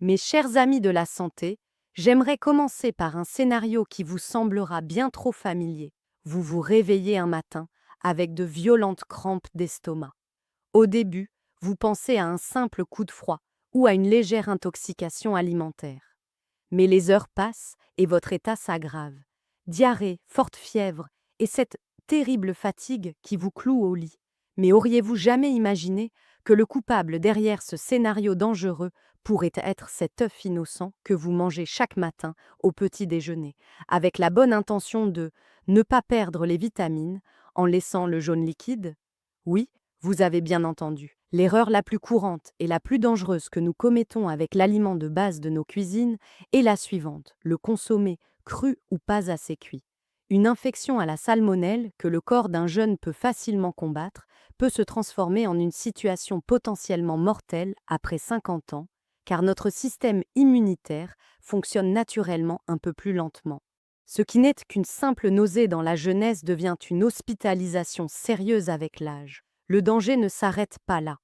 Mes chers amis de la santé, j'aimerais commencer par un scénario qui vous semblera bien trop familier. Vous vous réveillez un matin avec de violentes crampes d'estomac. Au début, vous pensez à un simple coup de froid ou à une légère intoxication alimentaire. Mais les heures passent et votre état s'aggrave. Diarrhée, forte fièvre et cette terrible fatigue qui vous cloue au lit. Mais auriez-vous jamais imaginé que le coupable derrière ce scénario dangereux pourrait être cet œuf innocent que vous mangez chaque matin au petit déjeuner, avec la bonne intention de ne pas perdre les vitamines en laissant le jaune liquide? Oui, vous avez bien entendu. L'erreur la plus courante et la plus dangereuse que nous commettons avec l'aliment de base de nos cuisines est la suivante: le consommer cru ou pas assez cuit. Une infection à la salmonelle, que le corps d'un jeune peut facilement combattre, peut se transformer en une situation potentiellement mortelle après 50 ans, car notre système immunitaire fonctionne naturellement un peu plus lentement. Ce qui n'est qu'une simple nausée dans la jeunesse devient une hospitalisation sérieuse avec l'âge. Le danger ne s'arrête pas là.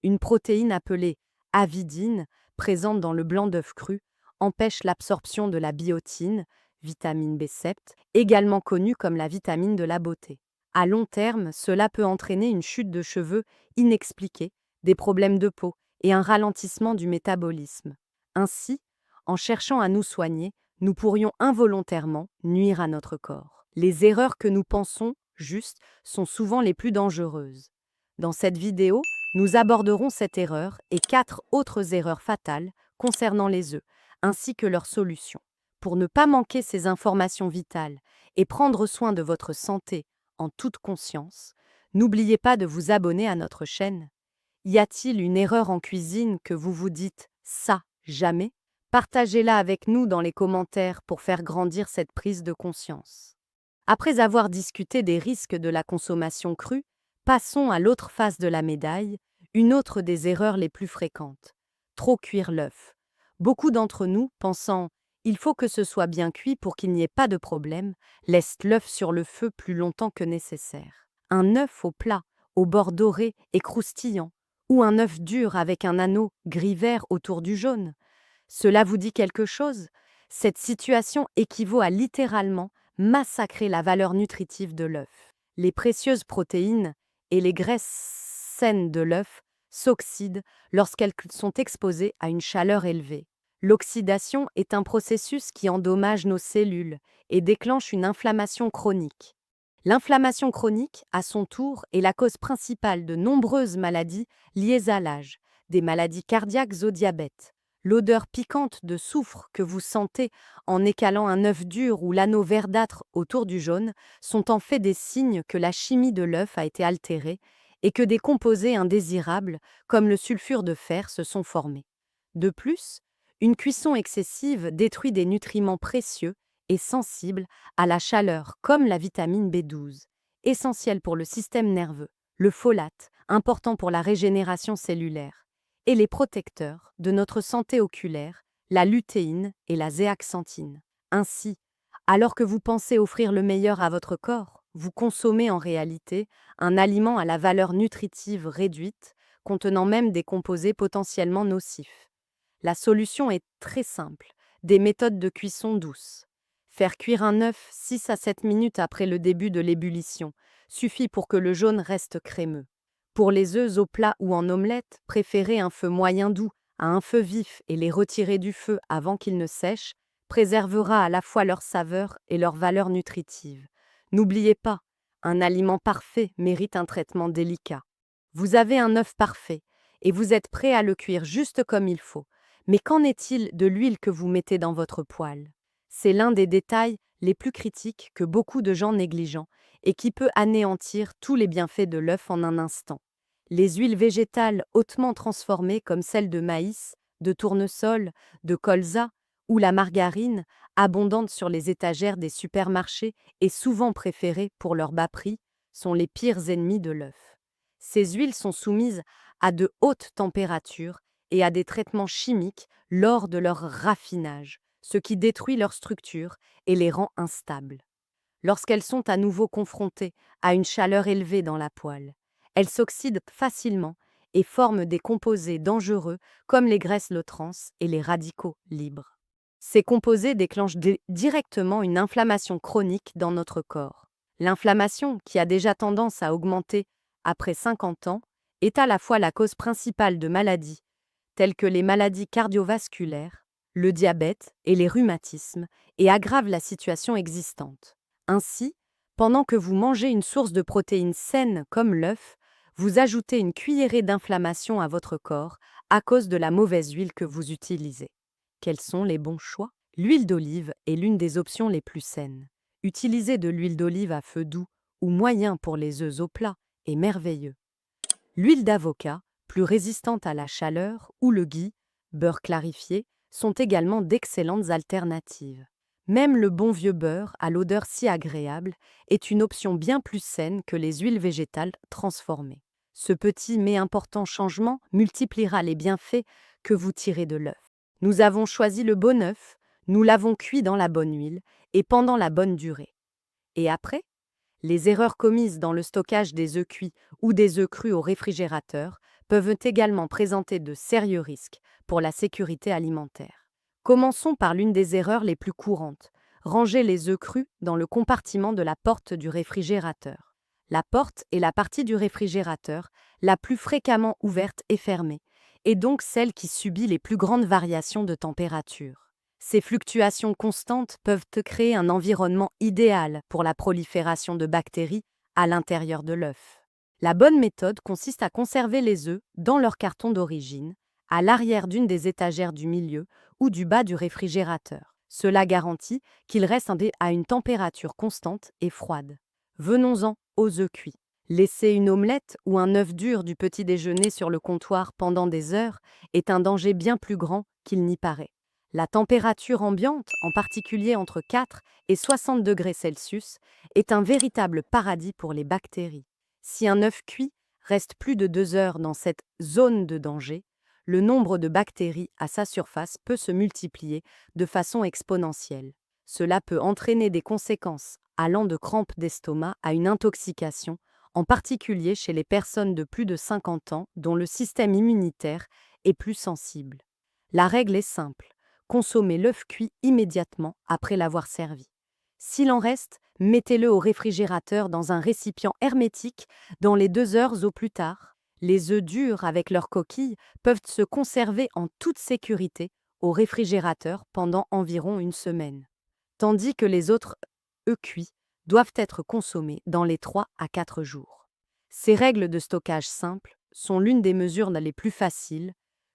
Une protéine appelée avidine, présente dans le blanc d'œuf cru, empêche l'absorption de la biotine, vitamine B7, également connue comme la vitamine de la beauté. À long terme, cela peut entraîner une chute de cheveux inexpliquée, des problèmes de peau et un ralentissement du métabolisme. Ainsi, en cherchant à nous soigner, nous pourrions involontairement nuire à notre corps. Les erreurs que nous pensons justes sont souvent les plus dangereuses. Dans cette vidéo, nous aborderons cette erreur et 4 autres erreurs fatales concernant les œufs, ainsi que leurs solutions. Pour ne pas manquer ces informations vitales et prendre soin de votre santé en toute conscience, n'oubliez pas de vous abonner à notre chaîne. Y a-t-il une erreur en cuisine que vous vous dites ça jamais? Partagez-la avec nous dans les commentaires pour faire grandir cette prise de conscience. Après avoir discuté des risques de la consommation crue, passons à l'autre face de la médaille, une autre des erreurs les plus fréquentes: trop cuire l'œuf. Beaucoup d'entre nous, pensant il faut que ce soit bien cuit pour qu'il n'y ait pas de problème, laissent l'œuf sur le feu plus longtemps que nécessaire. Un œuf au plat, au bord doré et croustillant, ou un œuf dur avec un anneau gris-vert autour du jaune. Cela vous dit quelque chose? Cette situation équivaut à littéralement massacrer la valeur nutritive de l'œuf. Les précieuses protéines et les graisses saines de l'œuf s'oxydent lorsqu'elles sont exposées à une chaleur élevée. L'oxydation est un processus qui endommage nos cellules et déclenche une inflammation chronique. L'inflammation chronique, à son tour, est la cause principale de nombreuses maladies liées à l'âge, des maladies cardiaques au diabète. L'odeur piquante de soufre que vous sentez en écalant un œuf dur ou l'anneau verdâtre autour du jaune sont en fait des signes que la chimie de l'œuf a été altérée et que des composés indésirables, comme le sulfure de fer, se sont formés. De plus, une cuisson excessive détruit des nutriments précieux et sensibles à la chaleur, comme la vitamine B12, essentielle pour le système nerveux, le folate, important pour la régénération cellulaire, et les protecteurs de notre santé oculaire, la lutéine et la zéaxanthine. Ainsi, alors que vous pensez offrir le meilleur à votre corps, vous consommez en réalité un aliment à la valeur nutritive réduite, contenant même des composés potentiellement nocifs. La solution est très simple: des méthodes de cuisson douce. Faire cuire un œuf 6 à 7 minutes après le début de l'ébullition suffit pour que le jaune reste crémeux. Pour les œufs au plat ou en omelette, préférez un feu moyen doux à un feu vif et les retirer du feu avant qu'ils ne sèchent préservera à la fois leur saveur et leur valeur nutritive. N'oubliez pas, un aliment parfait mérite un traitement délicat. Vous avez un œuf parfait et vous êtes prêt à le cuire juste comme il faut. Mais qu'en est-il de l'huile que vous mettez dans votre poêle? C'est l'un des détails les plus critiques que beaucoup de gens négligent et qui peut anéantir tous les bienfaits de l'œuf en un instant. Les huiles végétales hautement transformées comme celles de maïs, de tournesol, de colza ou la margarine, abondante sur les étagères des supermarchés et souvent préférées pour leur bas prix, sont les pires ennemis de l'œuf. Ces huiles sont soumises à de hautes températures et à des traitements chimiques lors de leur raffinage, ce qui détruit leur structure et les rend instables. Lorsqu'elles sont à nouveau confrontées à une chaleur élevée dans la poêle, elles s'oxydent facilement et forment des composés dangereux comme les graisses trans et les radicaux libres. Ces composés déclenchent directement une inflammation chronique dans notre corps. L'inflammation, qui a déjà tendance à augmenter après 50 ans, est à la fois la cause principale de maladies telles que les maladies cardiovasculaires, le diabète et les rhumatismes, et aggrave la situation existante. Ainsi, pendant que vous mangez une source de protéines saines comme l'œuf, vous ajoutez une cuillerée d'inflammation à votre corps à cause de la mauvaise huile que vous utilisez. Quels sont les bons choix? L'huile d'olive est l'une des options les plus saines. Utiliser de l'huile d'olive à feu doux ou moyen pour les œufs au plat est merveilleux. L'huile d'avocat, plus résistante à la chaleur, ou le ghee, beurre clarifié, sont également d'excellentes alternatives. Même le bon vieux beurre, à l'odeur si agréable, est une option bien plus saine que les huiles végétales transformées. Ce petit mais important changement multipliera les bienfaits que vous tirez de l'œuf. Nous avons choisi le bon œuf, nous l'avons cuit dans la bonne huile et pendant la bonne durée. Et après? Les erreurs commises dans le stockage des œufs cuits ou des œufs crus au réfrigérateur peuvent également présenter de sérieux risques pour la sécurité alimentaire. Commençons par l'une des erreurs les plus courantes. Ranger les œufs crus dans le compartiment de la porte du réfrigérateur. La porte est la partie du réfrigérateur la plus fréquemment ouverte et fermée, et donc celle qui subit les plus grandes variations de température. Ces fluctuations constantes peuvent créer un environnement idéal pour la prolifération de bactéries à l'intérieur de l'œuf. La bonne méthode consiste à conserver les œufs dans leur carton d'origine, à l'arrière d'une des étagères du milieu ou du bas du réfrigérateur. Cela garantit qu'ils restent à une température constante et froide. Venons-en aux œufs cuits. Laisser une omelette ou un œuf dur du petit déjeuner sur le comptoir pendant des heures est un danger bien plus grand qu'il n'y paraît. La température ambiante, en particulier entre 4 et 60 degrés Celsius, est un véritable paradis pour les bactéries. Si un œuf cuit reste plus de 2 heures dans cette zone de danger, le nombre de bactéries à sa surface peut se multiplier de façon exponentielle. Cela peut entraîner des conséquences allant de crampes d'estomac à une intoxication, en particulier chez les personnes de plus de 50 ans dont le système immunitaire est plus sensible. La règle est simple. Consommez l'œuf cuit immédiatement après l'avoir servi. S'il en reste, mettez-le au réfrigérateur dans un récipient hermétique dans les 2 heures au plus tard. Les œufs durs avec leurs coquilles peuvent se conserver en toute sécurité au réfrigérateur pendant environ une semaine, tandis que les autres œufs cuits doivent être consommés dans les 3 à 4 jours. Ces règles de stockage simples sont l'une des mesures les plus faciles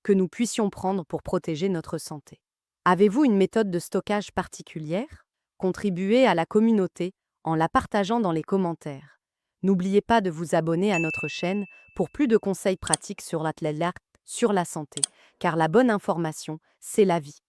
que nous puissions prendre pour protéger notre santé. Avez-vous une méthode de stockage particulière? Contribuez à la communauté en la partageant dans les commentaires. N'oubliez pas de vous abonner à notre chaîne pour plus de conseils pratiques sur la santé, car la bonne information, c'est la vie.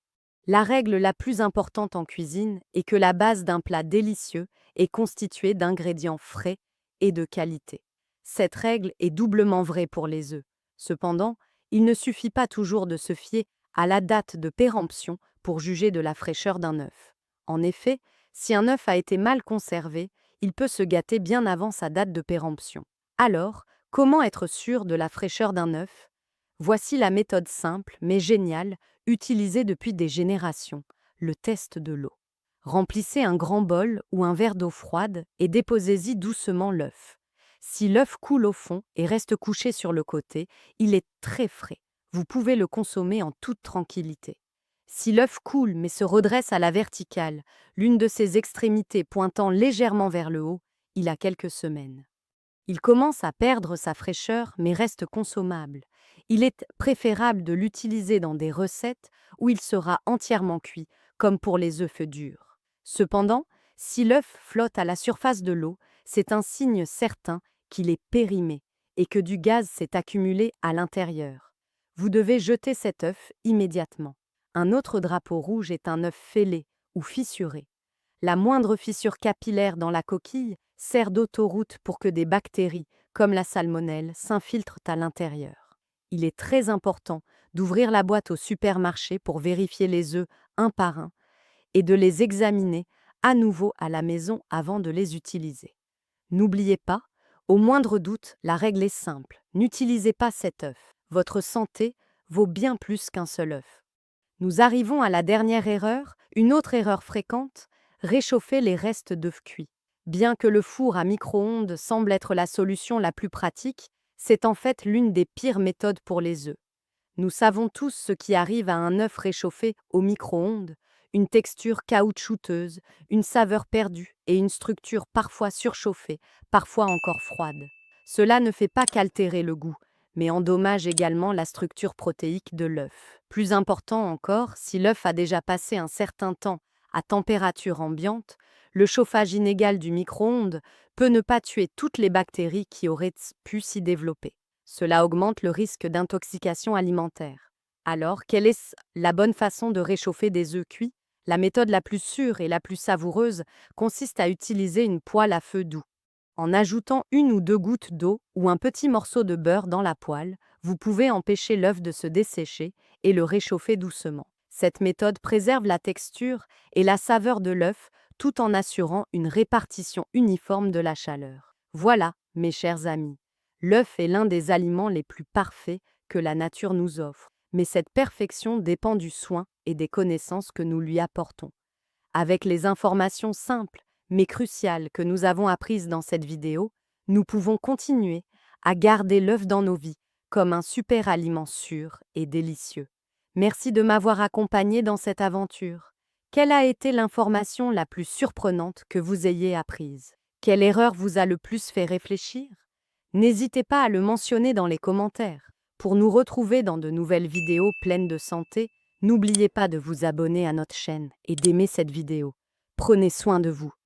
La règle la plus importante en cuisine est que la base d'un plat délicieux est constituée d'ingrédients frais et de qualité. Cette règle est doublement vraie pour les œufs. Cependant, il ne suffit pas toujours de se fier à la date de péremption pour juger de la fraîcheur d'un œuf. En effet, si un œuf a été mal conservé, il peut se gâter bien avant sa date de péremption. Alors, comment être sûr de la fraîcheur d'un œuf? Voici la méthode simple mais géniale utilisée depuis des générations, le test de l'eau. Remplissez un grand bol ou un verre d'eau froide et déposez-y doucement l'œuf. Si l'œuf coule au fond et reste couché sur le côté, il est très frais. Vous pouvez le consommer en toute tranquillité. Si l'œuf coule mais se redresse à la verticale, l'une de ses extrémités pointant légèrement vers le haut, il a quelques semaines. Il commence à perdre sa fraîcheur mais reste consommable. Il est préférable de l'utiliser dans des recettes où il sera entièrement cuit, comme pour les œufs durs. Cependant, si l'œuf flotte à la surface de l'eau, c'est un signe certain qu'il est périmé et que du gaz s'est accumulé à l'intérieur. Vous devez jeter cet œuf immédiatement. Un autre drapeau rouge est un œuf fêlé ou fissuré. La moindre fissure capillaire dans la coquille sert d'autoroute pour que des bactéries, comme la salmonelle, s'infiltrent à l'intérieur. Il est très important d'ouvrir la boîte au supermarché pour vérifier les œufs un par un et de les examiner à nouveau à la maison avant de les utiliser. N'oubliez pas, Au moindre doute, la règle est simple. N'utilisez pas cet œuf. Votre santé vaut bien plus qu'un seul œuf. Nous arrivons à la dernière erreur, une autre erreur fréquente, réchauffer les restes d'œufs cuits. Bien que le four à micro-ondes semble être la solution la plus pratique, c'est en fait l'une des pires méthodes pour les œufs. Nous savons tous ce qui arrive à un œuf réchauffé au micro-ondes, une texture caoutchouteuse, une saveur perdue et une structure parfois surchauffée, parfois encore froide. Cela ne fait pas qu'altérer le goût, mais endommage également la structure protéique de l'œuf. Plus important encore, si l'œuf a déjà passé un certain temps à température ambiante, le chauffage inégal du micro-ondes peut ne pas tuer toutes les bactéries qui auraient pu s'y développer. Cela augmente le risque d'intoxication alimentaire. Alors, quelle est la bonne façon de réchauffer des œufs cuits? La méthode la plus sûre et la plus savoureuse consiste à utiliser une poêle à feu doux. En ajoutant 1 ou 2 gouttes d'eau ou un petit morceau de beurre dans la poêle, vous pouvez empêcher l'œuf de se dessécher et le réchauffer doucement. Cette méthode préserve la texture et la saveur de l'œuf tout en assurant une répartition uniforme de la chaleur. Voilà, mes chers amis, l'œuf est l'un des aliments les plus parfaits que la nature nous offre, mais cette perfection dépend du soin et des connaissances que nous lui apportons. Avec les informations simples mais cruciales que nous avons apprises dans cette vidéo, nous pouvons continuer à garder l'œuf dans nos vies comme un super aliment sûr et délicieux. Merci de m'avoir accompagné dans cette aventure. Quelle a été l'information la plus surprenante que vous ayez apprise? Quelle erreur vous a le plus fait réfléchir? N'hésitez pas à le mentionner dans les commentaires. Pour nous retrouver dans de nouvelles vidéos pleines de santé, n'oubliez pas de vous abonner à notre chaîne et d'aimer cette vidéo. Prenez soin de vous.